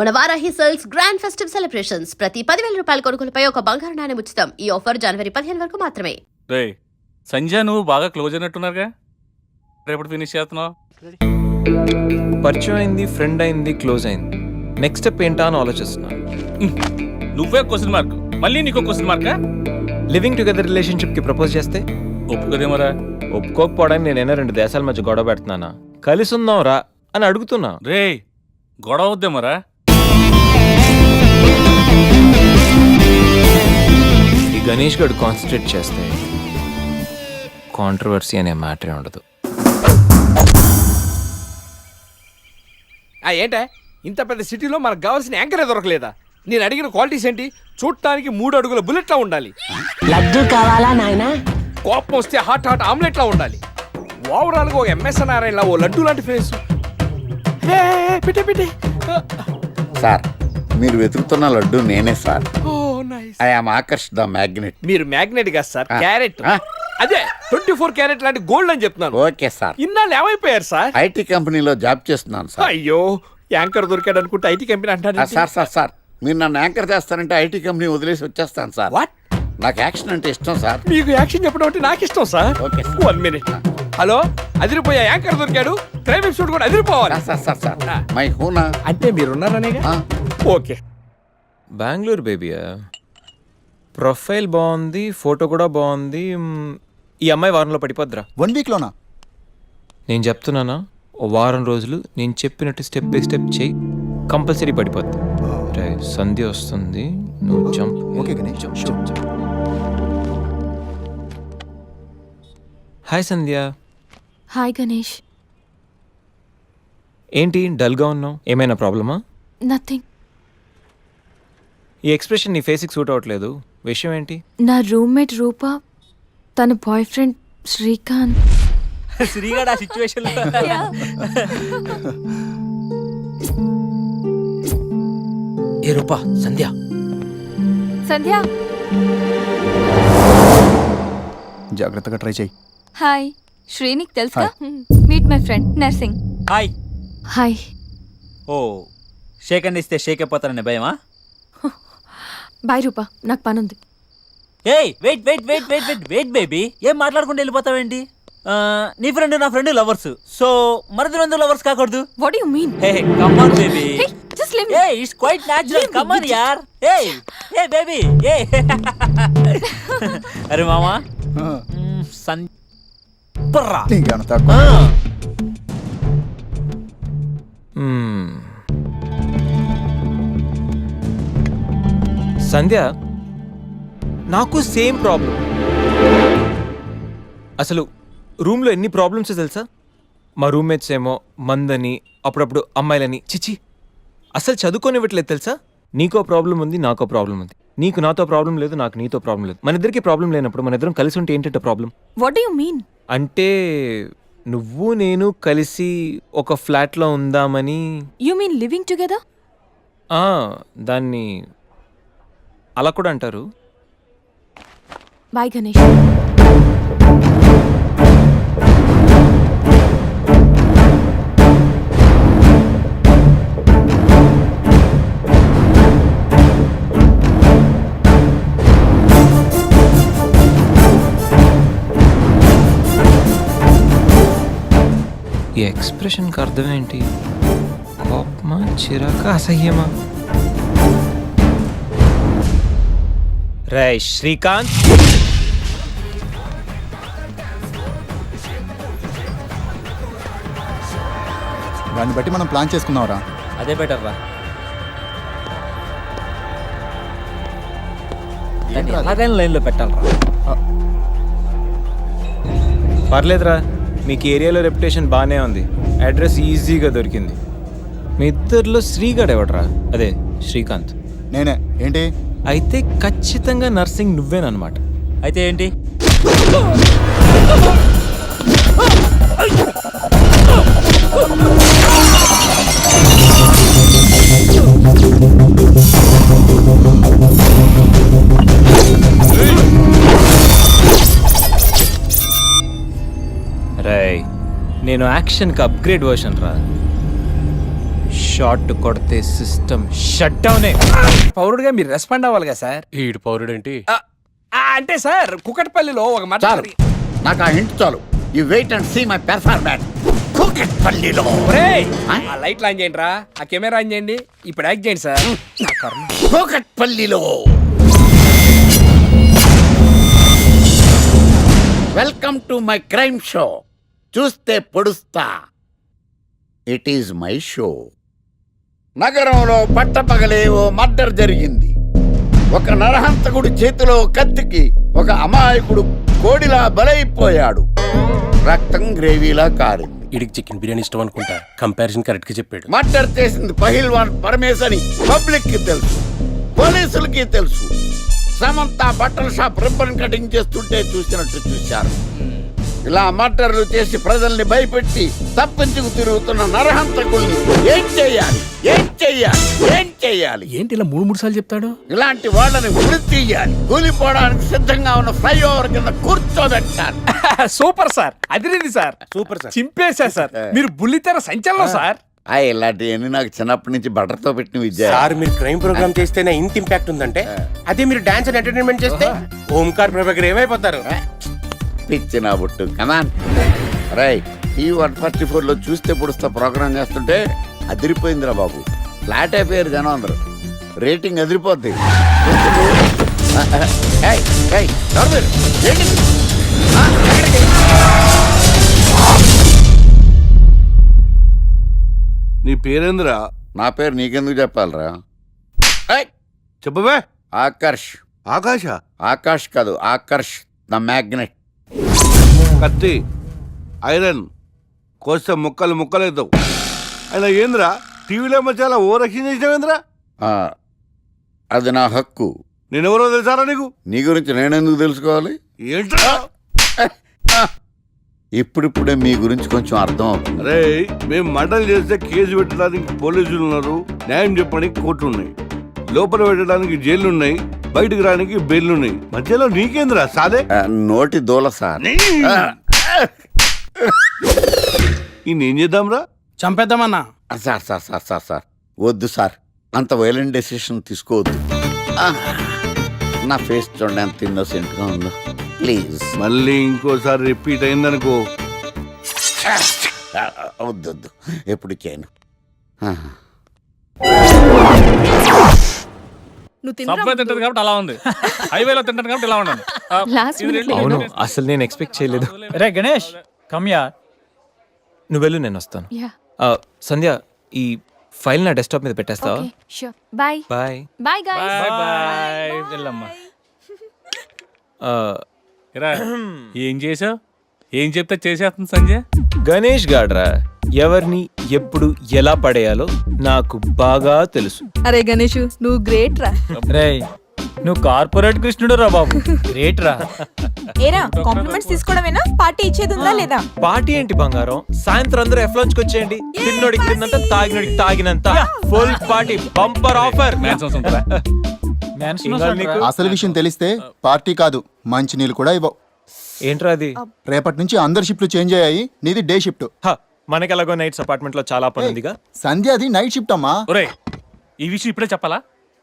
మన Varahi sales grand festive celebrations ప్రతి 10,000 రూపాయల కొనుగోలుపై ఒక బంగారు నాణెం ఉచితం. ఈ ఆఫర్ జనవరి 15 వరకు మాత్రమే. రే సంజయ్, నువ్వు బాగా క్లోజ్ అయినట్టున్నారుగా, రేపటి ఫినిష్ చేస్తున్నావు? పరిచయం అయింది, ఫ్రెండ్ అయింది, క్లోజ్ అయింది. నెక్స్ట్ స్టెప్ ఏంటా అని ఆలోచిస్తున్నాను. నువ్వే క్వశ్చన్ మార్క్, మళ్ళీ నీకు question markka? Living together relationship కి ప్రపోజ్ చేస్తే ఒప్పుకోదేమరా? ఒప్పుకోకపోవడానికి నేనైనా 2 దేశాల మధ్య గొడవ పెడుతున్నానా? కలిసి ఉందాం రా అని అడుగుతున్నా. రే గొడవ అవుద్దేమరా? ఈ గణేష్ గడు కాన్సన్ట్రేట్ చేస్తే కాంట్రవర్సీ అనే మ్యాటరే ఉండదు. ఏంటే ఇంత పెద్ద సిటీలో మనకు కావాల్సిన యాంకరే దొరకలేదా? నేను అడిగిన క్వాలిటీస్ ఏంటి? చూడటానికి 3 అడుగుల బుల్లెట్లా ఉండాలి, లడ్డు కావాలా నాయనా, కోపం వస్తే హాట్ ఆమ్లెట్లా ఉండాలి, ఓవరాల్ గా ఒక ఎంఎస్ నారాయణలా ఓ లడ్డు లాంటి ఫేస్. పెట్టే సార్, మీరు వెతుకుతున్న లడ్డు నేనే sir. Oh nice. I am Akarsh the magnet. మీరు మ్యాగ్నెట్ గా సార్, క్యారెట్. అదే 24 క్యారెట్ లాంటి గోల్డ్ అని చెప్తున్నాను. Okay sir. ఇన్నాళ్ళు ఏమైపోయారు సార్? ఐటీ కంపెనీలో జాబ్ చేస్తున్నాను సార్. అయ్యో, యాంకర్ దొరికాడు అనుకుంటే ఐటీ కంపెనీ అంటారు. సార్ మీరు నన్ను యాంకర్ చేస్తారంటే ఐటీ కంపెనీ వదిలేసి వచ్చేస్తాను సార్. వాట్? నాకు యాక్షన్ అంటే ఇష్టం సార్. మీకు యాక్షన్ చెప్పడం అంటే నాకు ఇష్టం sir. Okay sir. 1 minute. Hello, అదిరిపోయా యాంకర్ దొరికాడు, క్రైమ్ ఎపిసోడ్ కూడా అదిరిపోవాలి. సార్ మై హూనా అంటే మీరున్నారనేగా. ఓకే. బెంగళూరు బేబీయా, ప్రొఫైల్ బాగుంది, ఫోటో కూడా బాగుంది. ఈ అమ్మాయి వారంలో పడిపోద్దిరా. 1 వీక్లోనా? నేను చెప్తున్నానా, ఓ వారం రోజులు నేను చెప్పినట్టు స్టెప్ బై స్టెప్ చేయి, కంపల్సరీ పడిపోద్ది. రే సంధ్య వస్తుంది, నువ్వు jump. Okay Ganesh, jump. Hi Sandhya. Hi Ganesh. ఏంటి డల్గా ఉన్నావు? ఏమైనా ప్రాబ్లమా? నథింగ్. ఈ ఎక్స్ప్రెషన్ నీ ఫేస్కి సూట్ అవ్వట్లేదు. విషయం ఏంటి? నా రూమ్మేట్ రూప, తన బాయ్ ఫ్రెండ్ శ్రీకాంత్. శ్రీగాడు ఆ సిచ్యువేషన్. ఏ రూపా, సంధ్య. సంధ్య, జాగ్రత్తగా ట్రై చేయి. హాయ్. శ్రీనిక్ తెలుసా? Meet my friend Narsing. Hi. Hi. Oh, shake hand ఇస్తే షేక్ అయిపోతానని భయమా? బాయ్ రూప, నాకు పనుంది. ఏయ్ wait wait wait wait wait wait baby, ఏం మాట్లాడుకుంటూ వెళ్ళిపోతావేంటి? నీ ఫ్రెండ్ నా ఫ్రెండ్ లవర్స్, సో మరిది 2 లవర్స్ కాకూడదు. What you mean? Hey come on baby. Just leave me. Hey, it's quite natural. Come on, yaar. Hey, baby. Hey. अरे मामा. सन. पर्रा. నీకన్నా సంధ్య, నాకు సేమ్ ప్రాబ్లం. అసలు రూమ్లో ఎన్ని ప్రాబ్లమ్స్ తెలుసా? మా రూమ్మేట్స్ ఏమో మందని, అప్పుడప్పుడు అమ్మాయిలని, చిచి అసలు చదువుకోనివ్వట్లేదు తెలుసా? నీకో ప్రాబ్లం ఉంది, నాకో ప్రాబ్లం ఉంది. నీకు నాతో ప్రాబ్లం లేదు, నాకు నీతో ప్రాబ్లం లేదు. మన ఇద్దరికి ప్రాబ్లం లేనప్పుడు మన ఇద్దరం కలిసి ఉంటే ఏంటంటే problem? What do you mean? అంటే నువ్వు నేను కలిసి ఒక ఫ్లాట్లో ఉందామని. You mean living together? దాన్ని అలా కూడా అంటారు. బాయ్ గణేష్. ఈ ఎక్స్ప్రెషన్కి అర్థం ఏంటి? కోపమా, చిరాకా, అసహ్యమా? రే శ్రీకాంత్, దాన్ని బట్టి మనం ప్లాన్ చేసుకుందాంరా. అదే బెటర్ రా. అలాగైనా లైన్లో పెట్టాలరా. పర్లేదురా, మీకు ఏరియాలో రెప్యుటేషన్ బాగానే ఉంది, అడ్రస్ ఈజీగా దొరికింది. మీ ఇద్దరిలో శ్రీగాడు ఎవడరా? అదే శ్రీకాంత్. నేనే. ఏంటి? అయితే ఖచ్చితంగా నర్సింగ్ నువ్వేనమాట. అయితే ఏంటి? రేయ్, నేను యాక్షన్కి అప్గ్రేడ్ వర్షన్ రా. షాట్ కొడితే సిస్టమ్ షట్ డౌనే. పౌరుడిగా మీరు రెస్పాండ్ అవ్వాలి కదా సార్. ఈడు పౌరుడేంటి? అంటే సార్ కుకట్పల్లిలో ఒక మాట చాలు నాకు ఆ హింట్ చాలు. You wait and see my performance. కూకట్పల్లిలో ఆ లైట్లు ఆన్ చేయండి రా, ఆ కెమెరా ఆన్ చేయండి, ఇప్పుడు యాక్ట్ చేయండి సార్. నా కర్మ. కూకట్పల్లిలో welcome to my crime show. చూస్తే పొడుస్తా. It is my show. నగరంలో పట్టపగలే ఓ మర్డర్ జరిగింది. ఒక నరహంతకుడు చేతిలో కత్తికి ఒక అమాయకుడు కోడిలా బలైపోయాడు. రక్తం గ్రేవీలా కారింది. ఇడికి చికెన్ బిర్యానీ ఇష్టం అనుకుంటా. కంపారిజన్ కరెక్ట్ గా చెప్పాడు. మర్డర్ చేసింది పహిల్వాన్ పరమేశ్ అని పబ్లిక్ కి తెలుసు, పోలీసులకి తెలుసు. సమంత బట్టల షాప్ రిబ్బన్ కటింగ్ చేస్తుంటే చూసినట్టు చూశారు. ఇలా మర్డర్లు చేసి ప్రజల్ని భయపెట్టి తప్పించుకు తిరుగుతున్న నరహంతకుల్ని ఏం చెయ్యాలి, ఏం చెయ్యాలి, ఏం చెయ్యాలి? ఏంటి ఇలా మూడు సార్లు చెప్తాడు? ఇలాంటి వాళ్ళని ఉరి తీయాలి. కూలిపోవడానికి సిద్ధంగా ఉన్న ఫ్లైఓవర్ కింద కూర్చోబెట్టాలి. సూపర్ సార్, అదిరింది సార్, సూపర్ సార్. చింపేశా సార్. మీరు బుల్లితెర సంచలనం సార్. ఇలాంటివన్నీ నాకు చిన్నప్పటి నుంచి బట్టర్తో పెట్టిన విద్య. సార్ మీరు క్రైమ్ ప్రోగ్రామ్ చేస్తేనే ఇంత ఇంపాక్ట్ ఉందంటే అదే మీరు డాన్స్ అండ్ ఎంటర్టైన్మెంట్ చేస్తే ఓంకార్ ప్రభాకర్ ఏమైపోతారు? పిచ్చి నా బుట్టు కమాన్. రైట్, ఈ 144లో చూస్తే పొడుస్తా ప్రోగ్రామ్ చేస్తుంటే అదిరిపోయిందిరా బాబు. ఫ్లాట్ అయిపోయారు జనం అందరూ. రేటింగ్ అదిరిపోద్ది. ఏయ్, ఏయ్, ఎవరు మీరు? ఏంటి? ఎక్కడికి? నీ పేరేంద్రా? నా పేరు నీకెందుకు చెప్పాలరా? చెప్పవే. ఆకర్ష్. ఆకాశ? ఆకాష్ కాదు, ఆకర్ష్ ద మ్యాగ్నెట్. కత్తి, ఐరన్ కోస్తే ముక్కలు ముక్కలవుతావు. అయినా ఏంద్రా టీవీలో చాలా ఓ రక్షణ చేసినావేంద్రా? అది నా హక్కు. నేనెవరో తెలుసారా నీకు? నీ గురించి నేనెందుకు తెలుసుకోవాలి? ఏంట్రా? ఇప్పుడిప్పుడే మీ గురించి కొంచెం అర్థం అవుతుంది. అరే, మేము మర్డర్ చేస్తే కేసు పెట్టడానికి పోలీసులు ఉన్నారు, న్యాయం చెప్పడానికి కోర్టు ఉన్నాయి, లోపల పెట్టడానికి జైలు ఉన్నాయి, బయటకు రానికి బెయిల్ ఉన్నాయి. మధ్యలో నీకేంద్రా సాదే? నోటి దూల సార్. ఏం చేద్దాంరా? చంపేద్దామన్నా. Sir sir sir sir sir వద్దు సార్, అంత వైలెంట్ డెసిషన్ తీసుకోవద్దు. నా ఫేస్ చూడండి ఎంత ఇన్నోసెంట్గా ఉందో. ప్లీజ్ మళ్ళీ ఇంకోసారి రిపీట్ అయిందనుకో. వద్దొద్దు, ఎప్పుడు చేయను. సబ్వే తింటది కాబట్టి అలా ఉంది, హైవేలో తింటది కాబట్టి ఇలా ఉండాలి. Last minute లో అవును, అసలు నేను ఎక్స్పెక్ట్ చేయలేదు. రే గణేష్ కమ్యా. నువ్వు వెళ్ళు, నేను వస్తాను. యా సంధ్య, ఈ ఫైల్ నా డెస్క్టాప్ మీద పెట్టేస్తావా? Okay sure. Bye bye. Bye guys. Bye bye. వెళ్ళమ్మా. ఇరా, ఏం చేసావు? ఏం చెప్తే చేసేస్తుంది సంజయ్. గణేష్ గాడ్రా, ఎవరిని ఎప్పుడు ఎలా పడేయాలో నాకు బాగా తెలుసు. అరే గణేష్, నువ్వు గ్రేట్ రా. రే నువ్వు కార్పొరేట్ కృష్ణుడు రా బాబు, గ్రేట్ రా. ఏరా కాంప్లిమెంట్స్ తీసుకోవడమేనా, పార్టీ ఇచ్చేది ఉందా లేదా? పార్టీ ఏంటి బంగారం, సాయంత్రం అందరూ ఎఫ్లోంచ్కి వచ్చేయండి. తిన్నోడికి తిన్నంత, తాగినోడికి తాగినంత, ఫుల్ పార్టీ, బంపర్ ఆఫర్. అసలు విషయం తెలిస్తే పార్టీ కాదు, మంచి నీళ్ళు కూడా ఇవ్వవు. ఏంట్రా అది? రేపటి నుంచి అందరి షిఫ్ట్లు చేంజ్ అయ్యాయి, నీది డే షిఫ్ట్. మనకి ఎలాగో నైట్స్ అపార్ట్మెంట్ లో చాలా పని ఉందిగా. సంధ్య అది నైట్ షిఫ్ట్ అమ్మా. ఒరే, ఈ విషయం ఇప్పుడే చెప్పాలా?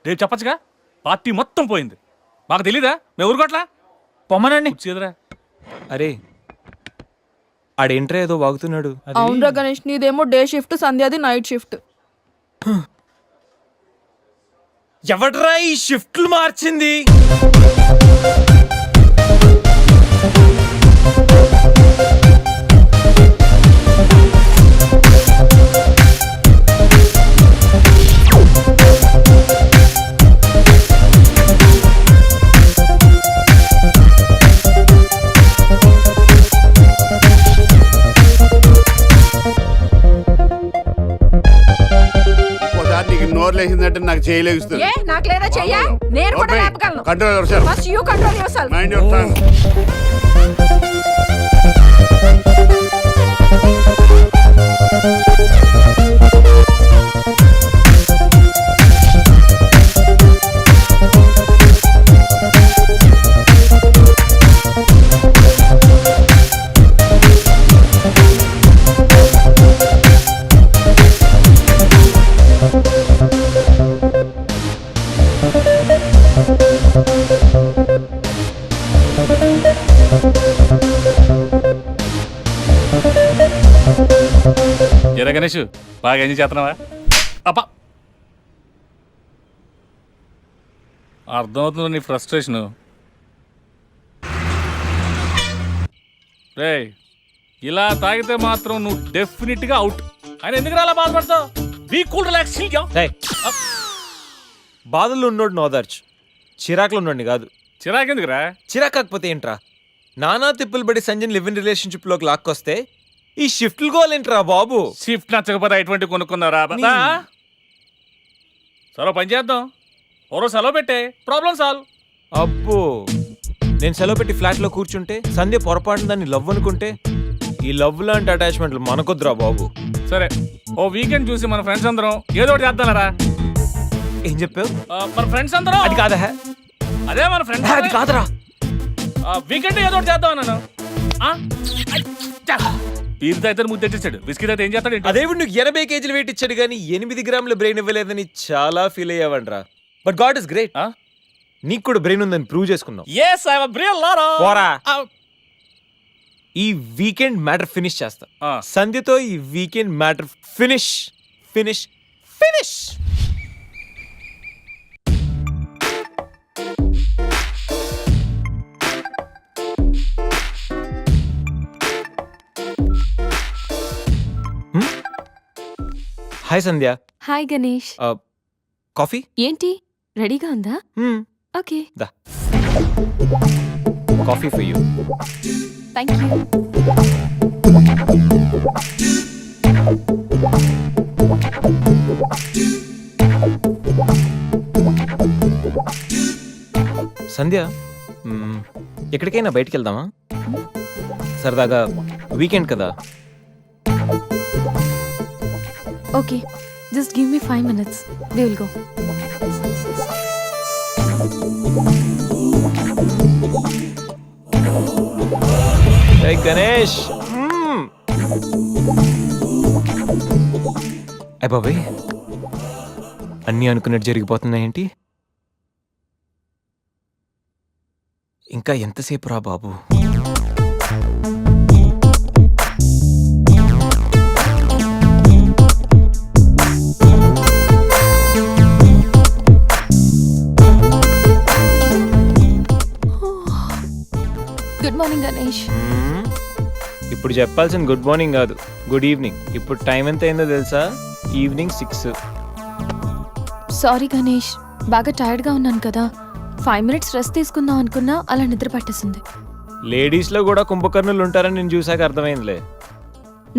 రేపు చెప్పచ్చుగా. పార్టీ మొత్తం పోయింది, మాకు తెలీదా? మేము ఊరుకోట్లా పొమ్మనండి. చేదరా. అరే ఆడేంట్రా ఏదో వాగుతున్నాడు. అవునరా గణేష్, నీదేమో డే షిఫ్ట్, సంధ్యాది నైట్ షిఫ్ట్. ఎవడ్రా ఈ షిఫ్ట్లు మార్చింది? నీకు నోరు లేచిందంటే నాకు చేయలేస్తుంది. నాకు లేదా చెయ్యా, నేను కూడా లేపగలను. Control first you control yourself. Mind your tongue. Ganesh బాగా ఎంజాయ్ చేస్తున్నావా? అబ్బా అర్థమవుతుంది నీ ఫ్రస్ట్రేషను. రే ఇలా తాగితే మాత్రం నువ్వు డెఫినెట్గా అవుట్. ఆయన ఎందుకు అలా బాధపడతావు? Be cool, relax. ఏయ్, బాధల్లో ఉన్నోడు నోదార్చు, చిరాకులో ఉన్నోడిని కాదు. చిరాకెందుకురా? చిరాకు కాకపోతే ఏంట్రా? నానా తిప్పులు పడి సంజయ్ లివ్ ఇన్ రిలేషన్షిప్లోకి లాక్కొస్తే ఈ షిఫ్ట్లు గోలేంట్రా బాబు? షిఫ్ట్ నచ్చకపోతే ఎటువంటి కొనుక్కున్నారా? సరే పని చేద్దాం, ఓరో సెలవు పెట్టే, ప్రాబ్లం సాల్వ్. అబ్బో, నేను సెలవు పెట్టి ఫ్లాట్లో కూర్చుంటే సంధ్య పొరపాటున దాన్ని లవ్ అనుకుంటే ఈ లవ్ లాంటి అటాచ్మెంట్లు మనకొద్దురా బాబు. సరే ఓ వీకెండ్ చూసి మన ఫ్రెండ్స్ అందరం ఏదో ఒకటి చేద్దాంరా. ఏం చెప్పావు? మన ఫ్రెండ్స్ అందరం అది కాదా? అదే మన ఫ్రెండ్స్ అది కాదురా. వీకెండ్ ఏదో ఒకటి చేద్దాం అన్నాను. పీరుతో అయితే ముద్దు తెచ్చాడు, బిస్కెట్ అయితే ఏం చేస్తాడు? అదేవిడు నువ్వు 80 కేజీలు వెయిట్ ఇచ్చాడు కానీ 8 గ్రాముల బ్రెయిన్ ఇవ్వలేదని చాలా ఫీల్ అయ్యావంట్రా. బట్ గాడ్ ఇస్ గ్రేట్, నీకు కూడా బ్రెయిన్ ఉందని ప్రూవ్ చేసుకున్నావు. పోరా. ఈ వీకెండ్ మ్యాటర్ ఫినిష్ చేస్తా. సంధ్యతో ఈ weekend matter finish finish finish. Hi Sandhya. Hi Ganesh. Coffee ఏంటి రెడీగా ఉందా? ఓకే, దా. Coffee for you. Thank you. Sandhya, ఎక్కడికైనా బయటికి వెళ్దామా? సరదాగా వీకెండ్ కదా. Okay, just give me 5 minutes. We will go. Hey Ganesh. అయ్ బాబాయ్, అన్నీ అనుకున్నట్టు జరిగిపోతున్నాయేంటి? ఇంకా ఎంతసేపు రా బాబు? Good morning Ganesh. ఇప్పుడు చెప్పాల్సిన గుడ్ మార్నింగ్ కాదు, గుడ్ ఈవినింగ్. ఇప్పుడు టైం ఎంత అయిందో తెలుసా? ఈవినింగ్ 6. సారీ గణేష్, బాగా టైర్డ్గా ఉన్నాను కదా. 5 minutes రెస్ట్ తీసుకుందాం అనుకున్నా, అలా నిద్ర పట్టేసింది. లేడీస్లో కూడా కుంభకర్ణులు ఉంటారని నేను చూసాక అర్థమైందిలే.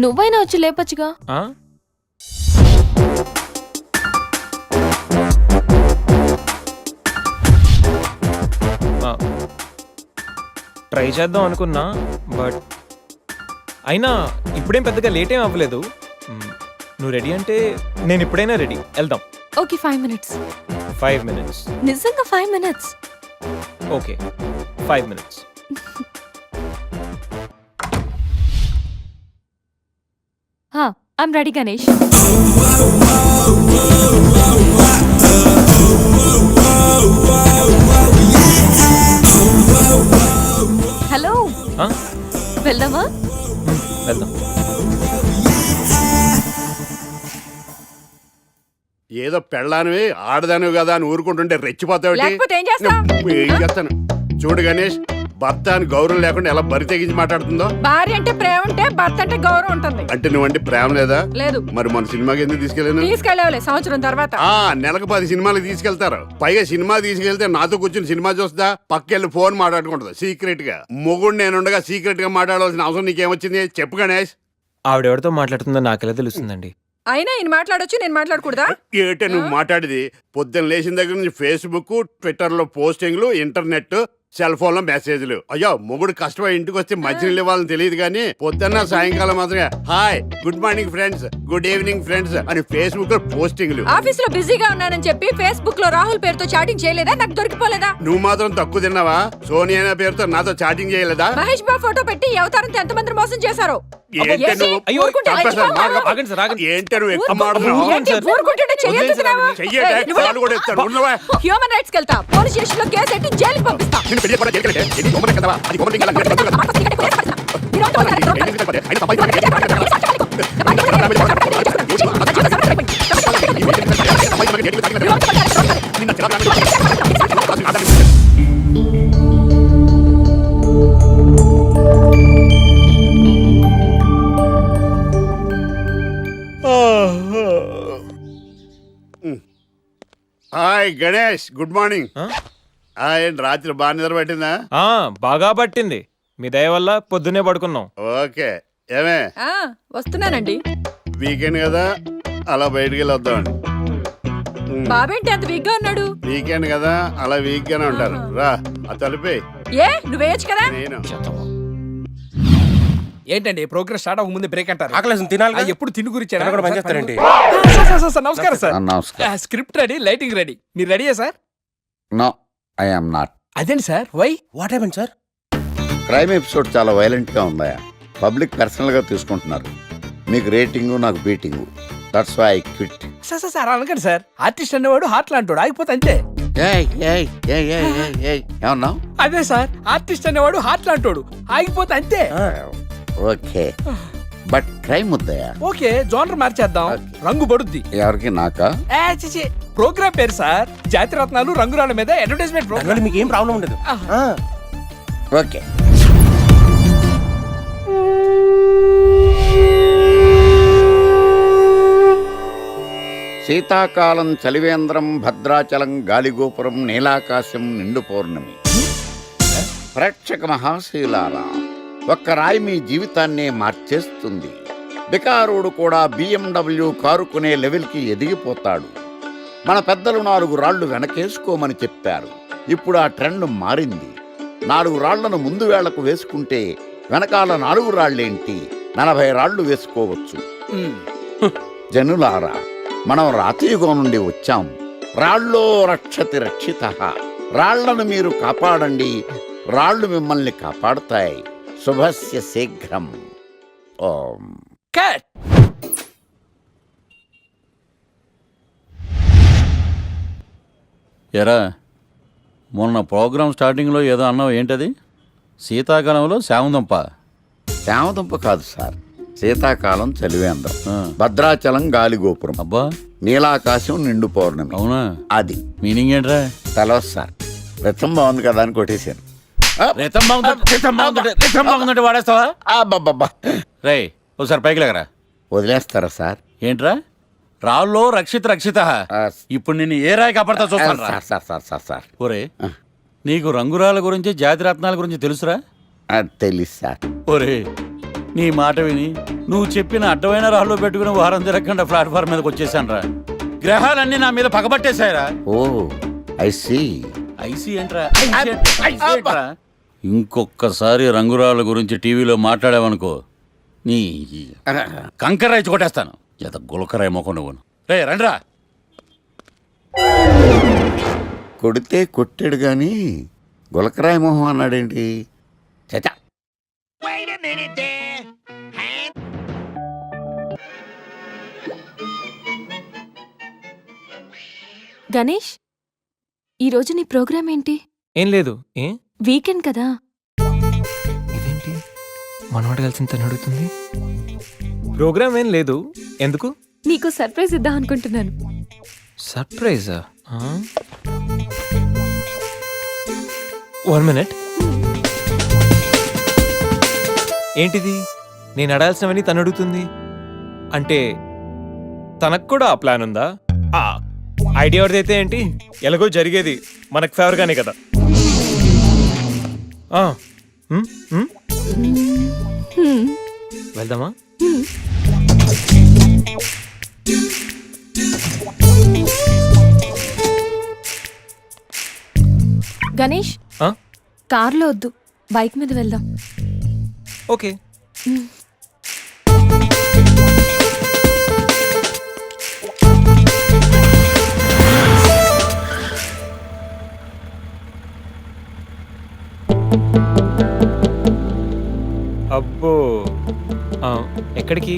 నువ్వైనా వచ్చి లేపచ్చుగా. ట్రై చేద్దాం అనుకున్నా, బట్ అయినా ఇప్పుడేం పెద్దగా లేట్ ఏం అవ్వలేదు. నువ్వు రెడీ అంటే నేను ఇప్పుడైనా రెడీ. వెళ్దాం. Okay, 5 minutes. 5 minutes. నిజంగా 5 minutes. Okay, 5 minutes. I'm ready Ganesh. Hello, వెళ్దామా? వెళ్దాం. ఏదో పెళ్ళానివి ఆడదానివి కదా అని ఊరుకుంటుంటే రెచ్చిపోతావు. లేకపోతే ఏం చేస్తావ్? ఏం చేస్తాను చూడు గణేష్, భర్త అని గౌరవం లేకుండా ఎలా బరి తెగించి మాట్లాడుతుందో. భార్య అంటే ప్రేమ ఉంటే భర్త అంటే గౌరవం ఉంటుంది. అంటే నువ్వంటే ప్రేమ లేదా? లేదు. మరి మన సినిమాకి ఎందుకు తీసుకెళ్ళాను? తీసుకెళ్ళవలే సంవత్సరం తర్వాత. నెలకు 10 సినిమాలకు తీసుకెళ్తారు. పైగా సినిమా తీసుకెళ్తే నాతో కూర్చుని సినిమా చూస్తా, పక్కెళ్ళి ఫోన్ మాట్లాడుకుంటుంది సీక్రెట్ గా. మొగుడు నేనుండగా సీక్రెట్ గా మాట్లాడాల్సిన అవసరం నీకేమొచ్చింది చెప్పు గణేష్. ఆవిడెవరితో మాట్లాడుతుందో నాకెలా తెలుస్తుందండి? అయినా ఈయన మాట్లాడొచ్చు, నేను మాట్లాడకూడదా? ఏటే నువ్వు మాట్లాడేది? పొద్దున్న లేచిన దగ్గర నుంచి ఫేస్బుక్, ట్విట్టర్ లో పోస్టింగ్లు, ఇంటర్నెట్, సెల్ ఫోన్ లో మెసేజ్లు. అయ్యో మొగుడు కష్టమై ఇంటికి వస్తే మంచినీళ్ళు ఇవ్వాలని తెలియదు కానీ పొద్దున్న సాయంకాలం మాత్రమే hi, good morning friends, good evening friends అని ఫేస్బుక్ లో పోస్టింగ్లు. ఆఫీస్ లో బిజీగా ఉన్నానని చెప్పి ఫేస్బుక్ లో రాహుల్ పేరుతో చాటింగ్ చేయలేదా? నాకు దొరికిపోలేదా? నువ్వు మాత్రం తక్కువ తిన్నావా? సోనియా అనే పేరుతో నాతో చాటింగ్ చేయలేదా? మహేష్ బాబు ఫోటో పెట్టి ఈ అవతారంతో ఎంతమంది మోసం చేశారు? ఏంటే నువ్వు? అయ్యో, చంపేస్తాను. ఏంటే నువ్వు ఎక్కువ మాట్లాడుతున్నావు? హ్యూమన్ రైట్స్ కెళ్తా, పోలీస్ స్టేషన్ లో కేసు ఎట్టి జైలుకి పంపిస్తా. Hi Ganesh, good morning. ఏంటి రాత్రి బాగా నిద్ర పట్టిందా? బాగా పట్టింది. మీ దయ వల్ల పొద్దున్నే పడుకున్నాం. ఓకే. ఏమే వస్తున్నానండి. వీకెండ్ కదా, అలా బయటికి వెళ్ళి వద్దామండి. బాబేంటి అంత వీక్ గా ఉన్నాడు? వీకెండ్ కదా, అలా వీక్ గానే ఉంటారు. రా ఆ తలిపే. ఏ నువ్వేయచ్చు కదా. నేను ఏంటండి ప్రోగ్రెస్ స్టార్ట్ అవ్వక ముందే బ్రేక్ అంటారు? ఆకలేసం తినాలి కదా? ఎప్పుడు తిని గురించి తినడం కూడా పనిచేస్తారేంటి? నమస్కారం సార్. నమస్కారం. Script ready, lighting ready. మీరు రెడీయా sir? No, I am not. అదేంటి sir, why? What happen sir? Crime episode చాలా వైలెంట్ గా ఉందా? పబ్లిక్ పర్సనల్ గా తీసుకుంటున్నారు. మీకు రేటింగ్, నాకు beating. That's why I quit. Sir అనకండి సార్. ఆర్టిస్ట్ అనేవాడు హార్ట్ లాంటాడు, ఆగిపోతే అంతే. ఏమన్నా? అదే సార్, ఆర్టిస్ట్ అనేవాడు హార్ట్ లాంటాడు, ఆగిపోతే అంతే. ఓకే, బట్ క్రైమ్ వద్దయా? ఓకే, జోనర్ మార్చేద్దాం. రంగు పడుద్ది. ఎవరికి? నాకా? ప్రోగ్రామ్ పేరు సార్ జాతిరత్నాలు రంగురాళ్ళ మీద అడ్వర్టైజ్మెంట్ ప్రోగ్రామ్. దానివల్ల మీకు ఏం ప్రాబ్లం ఉండదు. ఓకే. శీతాకాలం చలివేంద్రం, భద్రాచలం గాలిగోపురం, నీలాకాశం, నిండు పౌర్ణమి. ప్రేక్షక మహాశీలారా, ఒక్క రాయి మీ జీవితాన్నే మార్చేస్తుంది. బికారోడు కూడా BMW కారు కొనే లెవెల్కి ఎదిగిపోతాడు. మన పెద్దలు 4 రాళ్లు వెనకేసుకోమని చెప్పారు. ఇప్పుడు ఆ ట్రెండ్ మారింది. 4 రాళ్లను ముందు వేళ్లకు వేసుకుంటే వెనకాల 4 రాళ్లేంటి, 40 రాళ్లు వేసుకోవచ్చు. జనులారా, మనం రాతియుగం నుండి వచ్చాం. రాళ్ళో రక్షతి రక్షితః. రాళ్లను మీరు కాపాడండి, రాళ్లు మిమ్మల్ని కాపాడుతాయి. శుభస్య శీఘ్రం. ఓం. కట్. ఎరా, మొన్న ప్రోగ్రామ్ స్టార్టింగ్లో ఏదో అన్నావు, ఏంటది? శీతాకాలంలో శామదుంప. శామదుంప కాదు సార్, శీతాకాలం చలివేంద్రం, భద్రాచలం గాలిగోపురం, అబ్బా, నీలాకాశం, నిండు పౌర్ణమి. అవునా? అది మీనింగ్ ఏంట్రా? తెలవదు సార్. రతం బాగుంది కదా అని కొట్టేశాను. రితం బాగుందంటే వాడేస్తావా? అబ్బబ్బబ్బా. రే, ఒకసారి పైకి లేకరా. వదిలేస్తారా సార్? ఏంట్రా? రాళ్ళో రక్షిత. ఇప్పుడు నిన్ను ఏ రాయి కాపాడతా చూస్తాను. Sir sir sir sir sir ఒరే, నీకు రంగురాల గురించి, జాతి రత్నాల గురించి తెలుసురా? తెలీదు సార్. ఒరే, నీ మాట విని నువ్వు చెప్పిన అడ్డమైన రాళ్ళు పెట్టుకుని వారం తిరగకుండా ప్లాట్ఫామ్ మీదకి వచ్చేసాను రా. గ్రహాలన్నీ నా మీద పగబట్టేశాయరా. ఓ, ఐ సీ. ఐసీ ఏంట్రా? ఇంకొకసారి రంగురాళ్ళ గురించి టీవీలో మాట్లాడావనుకో, నీ కంకర్రాయి కొట్టేస్తాను. ఎంత గులకరాయి మొక్క నువ్వు. రే రండ్రా. కొడితే కొట్టాడు గాని గులకరాయి మొహం అన్నాడేంటి? చచా. గణేష్, ఈరోజు నీ ప్రోగ్రామ్ ఏంటి? ఏం లేదు. ఏ వీకెండ్ కదా. ఇదేంటి మనవాడు కలిసి తను అడుగుతుంది? ప్రోగ్రామ్ ఏం లేదు. ఎందుకు? నీకు సర్ప్రైజ్ ఇద్దాం అనుకుంటున్నాను. సర్ప్రైజా? 1 minute. ఏంటిది? నేను అడాల్సినవని తను అడుగుతుంది అంటే తనకు కూడా ఆ ప్లాన్ ఉందా? ఐడియా ఎవరిదైతే ఏంటి, ఎలాగో జరిగేది మనకు ఫేవర్గానే కదా. వెళ్దామా? గణేష్, కార్లో వద్దు, బైక్ మీద వెళ్దాం. ఓకే. అబ్బో, ఎక్కడికి?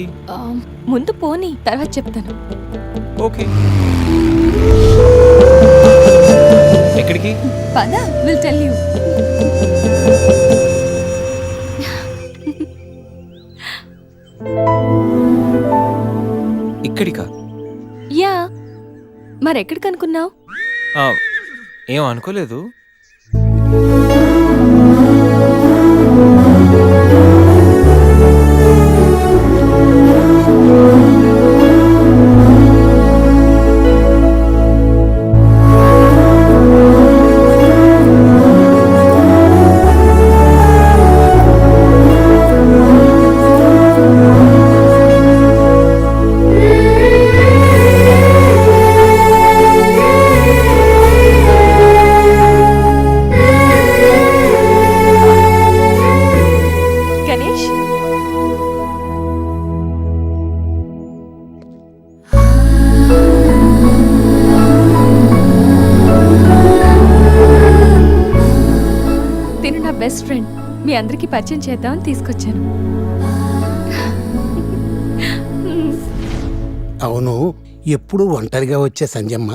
ముందు పోనీ, తర్వాత చెప్తాను. ఓకే. ఎక్కడికి? పద, విల్ టెల్ యూ. మరి ఎక్కడికి అనుకున్నావు? ఆ, ఏం అనుకోలేదు. గణేష్, తిను నా బెస్ట్ ఫ్రెండ్. మీ అందరికీ పరిచయం చేద్దామని తీసుకొచ్చాను. అవును, ఎప్పుడు ఒంటరిగా వచ్చే సంజమ్మ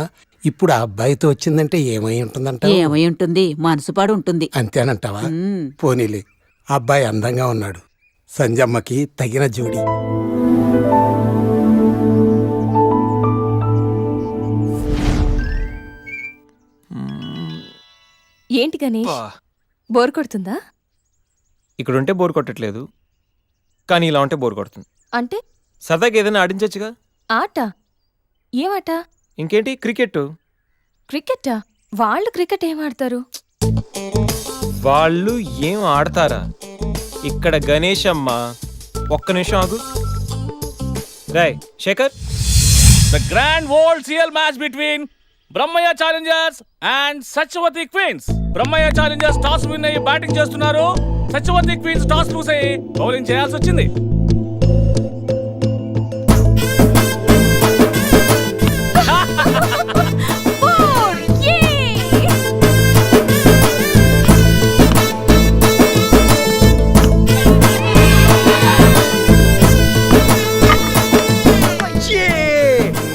ఇప్పుడు ఆ అబ్బాయితో వచ్చిందంటే ఏమై ఉంటుందంట? ఏమై ఉంటుంది, మనసు పాడు ఉంటుంది. అంతేనంటావా? పోనీలే, ఆ అబ్బాయి అందంగా ఉన్నాడు. సంజమ్మకి తగిన జోడి. ఏంటి గణేష్, బోర్ కొడుతుందా? ఇక్కడ ఉంటే బోర్ కొట్టట్లేదు, కానీ ఇలా ఉంటే బోర్ కొడుతుంది. అంటే సరదాగా ఏదైనా ఆడించొచ్చుగా. ఆట? ఏమాట? ఇంకేంటి, క్రికెట్. క్రికెటా? వాళ్ళు క్రికెట్ ఏం ఆడతారు? వాళ్ళు ఏం ఆడతారా? ఇక్కడ గణేష్ అమ్మ. ఒక్క నిమిషం ఆగు. Rai Shekhar, the grand world CL match between Brahmayya challengers and Satyavathi queens. Brahmayya challengers toss win అయ్యి బ్యాటింగ్ చేస్తున్నారు. సత్యవతి క్వీన్స్ టాస్ లూస్ అయ్యి బౌలింగ్ చేయాల్సి వచ్చింది.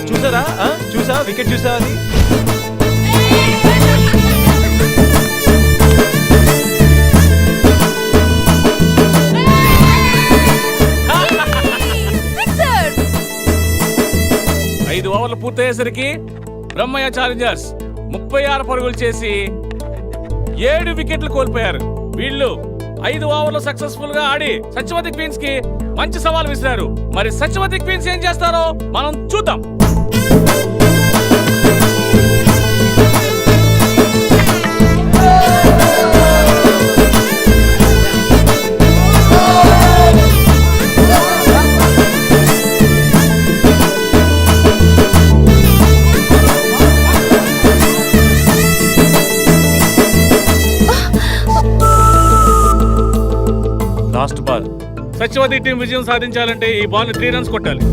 చూసారా? చూసా, వికెట్ చూసా అది. ఐదు ఓవర్లు పూర్తయ్యేసరికి బ్రహ్మయ్య ఛాలెంజర్స్ 36 పరుగులు చేసి 7 వికెట్లు కోల్పోయారు. వీళ్ళు 5 ఓవర్లు సక్సెస్ఫుల్ గా ఆడి సత్యవతి క్వీన్స్ కి మంచి సవాల్ విసిరారు. మరి సత్యవతి క్వీన్స్ ఏం చేస్తారో మనం చూద్దాం. Last ball. సత్యవతి టీం విజయం సాధించాలంటే ఈ బాల్ 3 రన్స్ కొట్టాలి.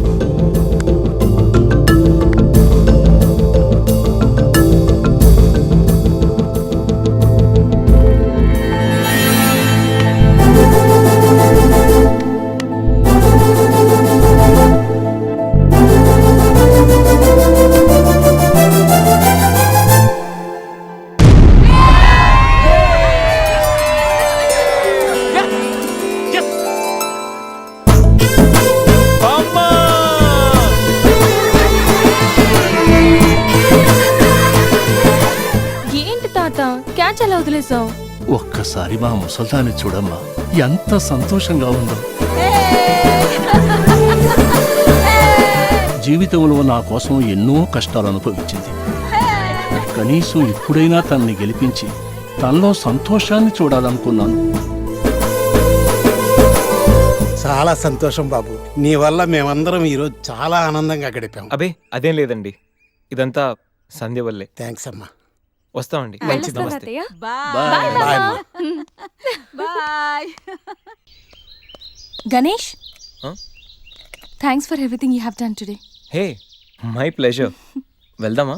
ఏంటి తాత, క్యాచ్ ఎలా వదిలేసావు? ఒక్కసారి మా ముసల్దాన్ని చూడమ్మా, ఎంత సంతోషంగా ఉందో. జీవితంలో నా కోసం ఎన్నో కష్టాలు అనుభవించింది. కనీసం ఇప్పుడైనా తనని గెలిపించి తనలో సంతోషాన్ని చూడాలనుకున్నాను. చాలా సంతోషం బాబు, నీ వల్ల మేమందరం ఈరోజు చాలా ఆనందంగా గడిపాం. అబే అదేం లేదండి, ఇదంతా సంధ్య వల్లే. థ్యాంక్స్ అమ్మా. వస్తామండి. వెళ్ళొస్తాను నమస్తే. అత్తయ్య. బాయ్ అమ్మా. Bye. Ganesh, Huh? Thanks for everything you have done today. Hey, my pleasure. వెళ్దామా?